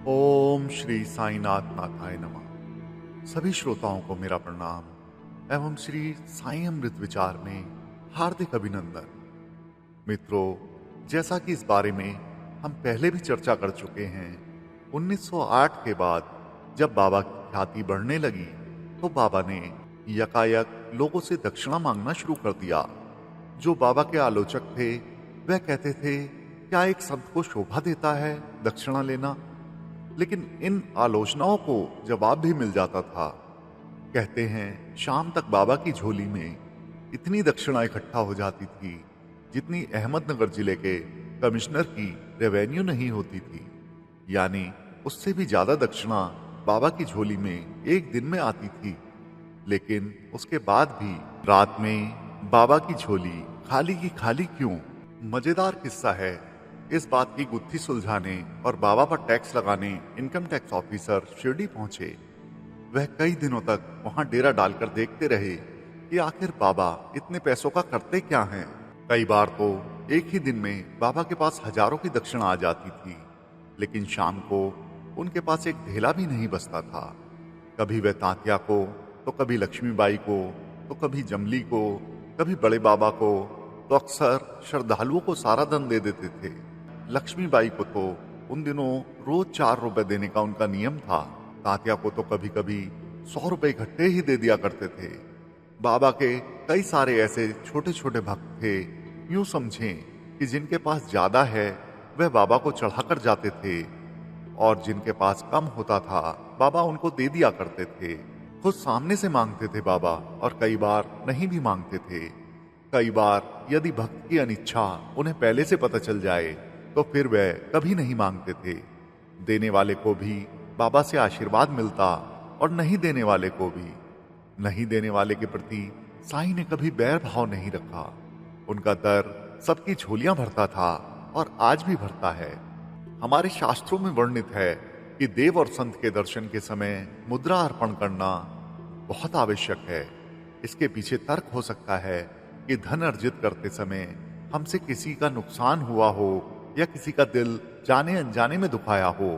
ओम श्री साईनाथ नाथाय नमः। सभी श्रोताओं को मेरा प्रणाम एवं श्री साई अमृत विचार में हार्दिक अभिनंदन। मित्रों, जैसा कि इस बारे में हम पहले भी चर्चा कर चुके हैं, 1908 के बाद जब बाबा की ख्याति बढ़ने लगी तो बाबा ने यकायक लोगों से दक्षिणा मांगना शुरू कर दिया। जो बाबा के आलोचक थे वह कहते थे, क्या एक संत को शोभा देता है दक्षिणा लेना? लेकिन इन आलोचनाओं को जवाब भी मिल जाता था। कहते हैं शाम तक बाबा की झोली में इतनी दक्षिणा इकट्ठा हो जाती थी जितनी अहमदनगर जिले के कमिश्नर की रेवेन्यू नहीं होती थी। यानी उससे भी ज्यादा दक्षिणा बाबा की झोली में एक दिन में आती थी। लेकिन उसके बाद भी रात में बाबा की झोली खाली की खाली क्यों? मजेदार किस्सा है। इस बात की गुत्थी सुलझाने और बाबा पर टैक्स लगाने इनकम टैक्स ऑफिसर शिरडी पहुंचे। वह कई दिनों तक वहां डेरा डालकर देखते रहे कि आखिर बाबा इतने पैसों का करते क्या हैं। कई बार तो एक ही दिन में बाबा के पास हजारों की दक्षिणा आ जाती थी, लेकिन शाम को उनके पास एक ढेला भी नहीं बचता था। कभी वह तांतिया को, तो कभी लक्ष्मीबाई को, तो कभी जमली को, कभी बड़े बाबा को, तो अक्सर श्रद्धालुओं को सारा धन दे देते थे। लक्ष्मीबाई को तो उन दिनों रोज 4 रुपए देने का उनका नियम था। तात्या को तो कभी कभी 100 रुपए इकट्ठे ही दे दिया करते थे। बाबा के कई सारे ऐसे छोटे छोटे भक्त थे, यूं समझें कि जिनके पास ज्यादा है वह बाबा को चढ़ाकर जाते थे, और जिनके पास कम होता था बाबा उनको दे दिया करते थे। खुद सामने से मांगते थे बाबा, और कई बार नहीं भी मांगते थे। कई बार यदि भक्त की अनिच्छा उन्हें पहले से पता चल जाए तो फिर वह कभी नहीं मांगते थे। देने वाले को भी बाबा से आशीर्वाद मिलता और नहीं देने वाले को भी। नहीं देने वाले के प्रति साईं ने कभी बैर भाव नहीं रखा। उनका दर सबकी झोलियां भरता था और आज भी भरता है। हमारे शास्त्रों में वर्णित है कि देव और संत के दर्शन के समय मुद्रा अर्पण करना बहुत आवश्यक है। इसके पीछे तर्क हो सकता है कि धन अर्जित करते समय हमसे किसी का नुकसान हुआ हो या किसी का दिल जाने अनजाने में दुखाया हो,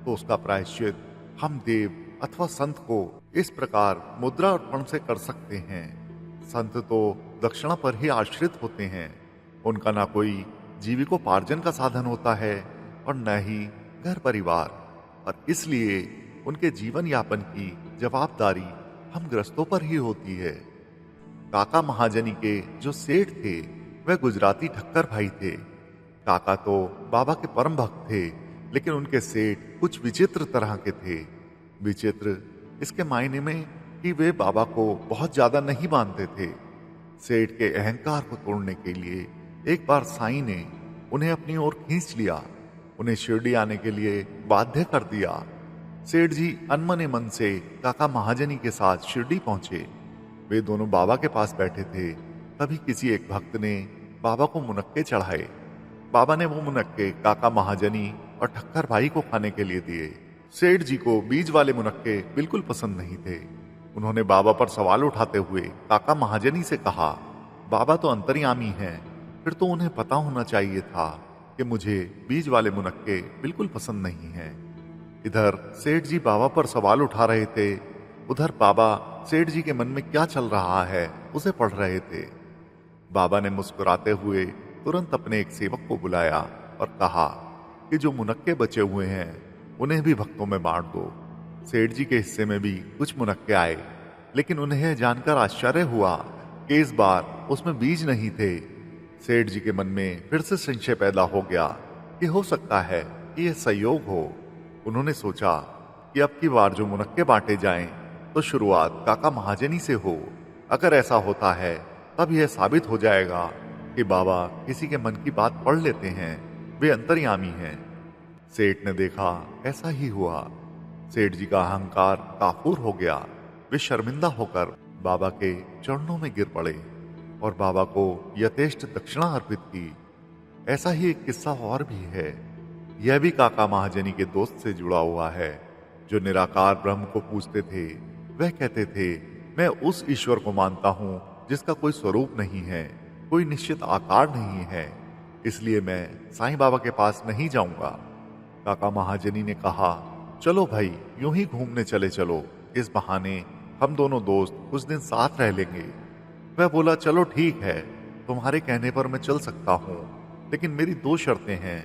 तो उसका प्रायश्चित हम देव अथवा संत को इस प्रकार मुद्रा अर्पण से कर सकते हैं। संत तो दक्षिणा पर ही आश्रित होते हैं। उनका ना कोई जीविकोपार्जन का साधन होता है और न ही घर परिवार, और इसलिए उनके जीवन यापन की जवाबदारी हम गृहस्थों पर ही होती है। काका महाजनी के जो सेठ थे वह गुजराती ठक्कर भाई थे। काका तो बाबा के परम भक्त थे, लेकिन उनके सेठ कुछ विचित्र तरह के थे। विचित्र इसके मायने में कि वे बाबा को बहुत ज्यादा नहीं मानते थे। सेठ के अहंकार को तोड़ने के लिए एक बार साईं ने उन्हें अपनी ओर खींच लिया, उन्हें शिरडी आने के लिए बाध्य कर दिया। सेठ जी अनमने मन से काका महाजनी के साथ शिरडी पहुंचे। वे दोनों बाबा के पास बैठे थे। तभी किसी एक भक्त ने बाबा को मुनक्के चढ़ाए। बाबा ने वो मुनक्के काका महाजनी और ठक्कर भाई को खाने के लिए दिए। सेठ जी को बीज वाले मुनक्के बिल्कुल पसंद नहीं थे। उन्होंने बाबा पर सवाल उठाते हुए काका महाजनी से कहा, बाबा तो अंतर्यामी हैं, फिर तो उन्हें पता होना चाहिए था कि मुझे बीज वाले मुनक्के बिल्कुल पसंद नहीं हैं। इधर सेठ जी बाबा पर सवाल उठा रहे थे, उधर बाबा सेठ जी के मन में क्या चल रहा है उसे पढ़ रहे थे। बाबा ने मुस्कुराते हुए तुरंत अपने एक सेवक को बुलाया और कहा कि जो मुनक्के बचे हुए हैं उन्हें भी भक्तों में बांट दो। सेठ जी के हिस्से में भी कुछ मुनक्के आए, लेकिन उन्हें जानकर आश्चर्य हुआ कि इस बार उसमें बीज नहीं थे। सेठ जी के मन में फिर से संशय पैदा हो गया कि हो सकता है कि यह संयोग हो। उन्होंने सोचा कि अब की बार जो मुनक्के बांटे जाएं तो शुरुआत काका महाजनी से हो। अगर ऐसा होता है तब यह साबित हो जाएगा कि बाबा किसी के मन की बात पढ़ लेते हैं, वे अंतर्यामी हैं। सेठ ने देखा ऐसा ही हुआ। सेठ जी का अहंकार काफूर हो गया। वे शर्मिंदा होकर बाबा के चरणों में गिर पड़े और बाबा को यथेष्ट दक्षिणा अर्पित की। ऐसा ही एक किस्सा और भी है। यह भी काका महाजनी के दोस्त से जुड़ा हुआ है, जो निराकार ब्रह्म को पूजते थे। वह कहते थे, मैं उस ईश्वर को मानता हूं जिसका कोई स्वरूप नहीं है, कोई निश्चित आकार नहीं है, इसलिए मैं साईं बाबा के पास नहीं जाऊंगा। काका महाजनी ने कहा, चलो भाई, यूं ही घूमने चले चलो, इस बहाने हम दोनों दोस्त कुछ दिन साथ रह लेंगे। वह बोला, चलो ठीक है, तुम्हारे कहने पर मैं चल सकता हूँ, लेकिन मेरी 2 शर्तें हैं।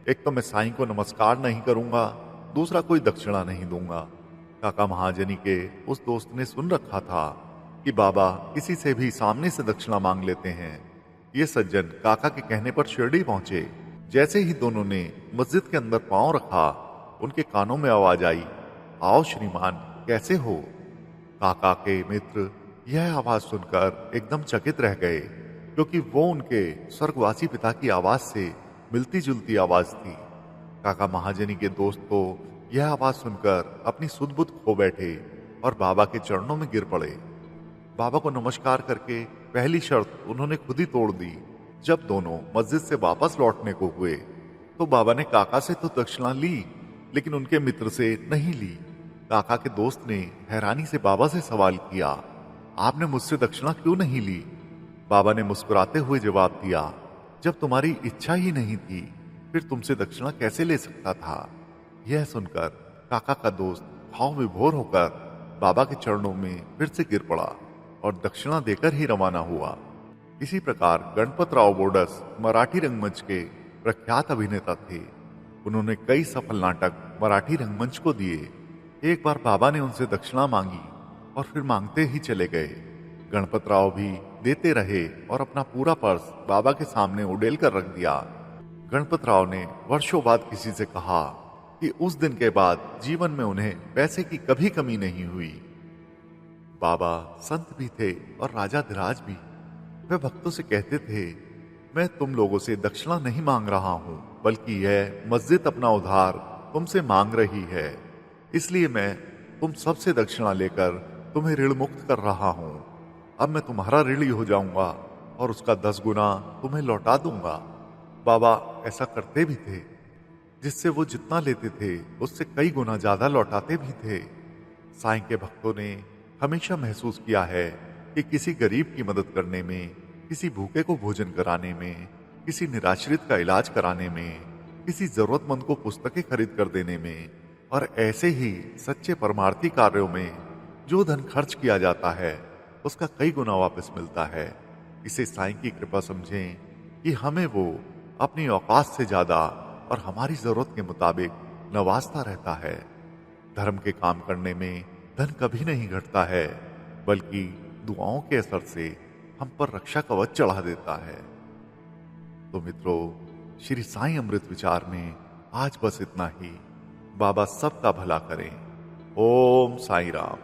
एक तो मैं साईं को नमस्कार नहीं करूंगा, दूसरा कोई दक्षिणा नहीं दूंगा। काका महाजनी के उस दोस्त ने सुन रखा था कि बाबा किसी से भी सामने से दक्षिणा मांग लेते हैं। ये सज्जन काका के कहने पर शिरडी पहुंचे। जैसे ही दोनों ने मस्जिद के अंदर पांव रखा, उनके कानों में आवाज आई, आओ श्रीमान, कैसे हो? काका के मित्र यह आवाज सुनकर एकदम चकित रह गए, क्योंकि वो उनके स्वर्गवासी पिता की आवाज से मिलती जुलती आवाज थी। काका महाजनी के दोस्त तो यह आवाज सुनकर अपनी सुध-बुध खो बैठे और बाबा के चरणों में गिर पड़े। बाबा को नमस्कार करके पहली शर्त उन्होंने खुद ही तोड़ दी। जब दोनों मस्जिद से वापस लौटने को हुए तो बाबा ने काका से तो दक्षिणा ली, लेकिन उनके मित्र से नहीं ली। काका के दोस्त ने हैरानी से बाबा से सवाल किया, आपने मुझसे दक्षिणा क्यों नहीं ली? बाबा ने मुस्कुराते हुए जवाब दिया, जब तुम्हारी इच्छा ही नहीं थी, फिर तुमसे दक्षिणा कैसे ले सकता था? यह सुनकर काका का दोस्त भाव विभोर होकर बाबा के चरणों में फिर से गिर पड़ा और दक्षिणा देकर ही रवाना हुआ। इसी प्रकार गणपतराव बोडस मराठी रंगमंच के प्रख्यात अभिनेता थे। उन्होंने कई सफल नाटक मराठी रंगमंच को दिए। एक बार बाबा ने उनसे दक्षिणा मांगी और फिर मांगते ही चले गए। गणपतराव भी देते रहे और अपना पूरा पर्स बाबा के सामने उड़ेल कर रख दिया। गणपतराव ने वर्षों बाद किसी से कहा कि उस दिन के बाद जीवन में उन्हें पैसे की कभी कमी नहीं हुई। बाबा संत भी थे और राजाधिराज भी। वे भक्तों से कहते थे, मैं तुम लोगों से दक्षिणा नहीं मांग रहा हूं, बल्कि यह मस्जिद अपना उधार तुमसे मांग रही है। इसलिए मैं तुम सबसे दक्षिणा लेकर तुम्हें ऋण मुक्त कर रहा हूं। अब मैं तुम्हारा ऋणी हो जाऊंगा और उसका 10 गुना तुम्हें लौटा दूंगा। बाबा ऐसा करते भी थे, जिससे वो जितना लेते थे उससे कई गुना ज्यादा लौटाते भी थे। साईं के भक्तों ने हमेशा महसूस किया है कि किसी गरीब की मदद करने में, किसी भूखे को भोजन कराने में, किसी निराश्रित का इलाज कराने में, किसी जरूरतमंद को पुस्तकें खरीद कर देने में और ऐसे ही सच्चे परमार्थी कार्यों में जो धन खर्च किया जाता है उसका कई गुना वापस मिलता है। इसे साईं की कृपा समझें कि हमें वो अपनी औकात से ज्यादा और हमारी जरूरत के मुताबिक नवाजता रहता है। धर्म के काम करने में धन कभी नहीं घटता है, बल्कि दुआओं के असर से हम पर रक्षा कवच चढ़ा देता है। तो मित्रों, श्री साईं अमृत विचार में आज बस इतना ही। बाबा सबका भला करें। ओम साईं राम।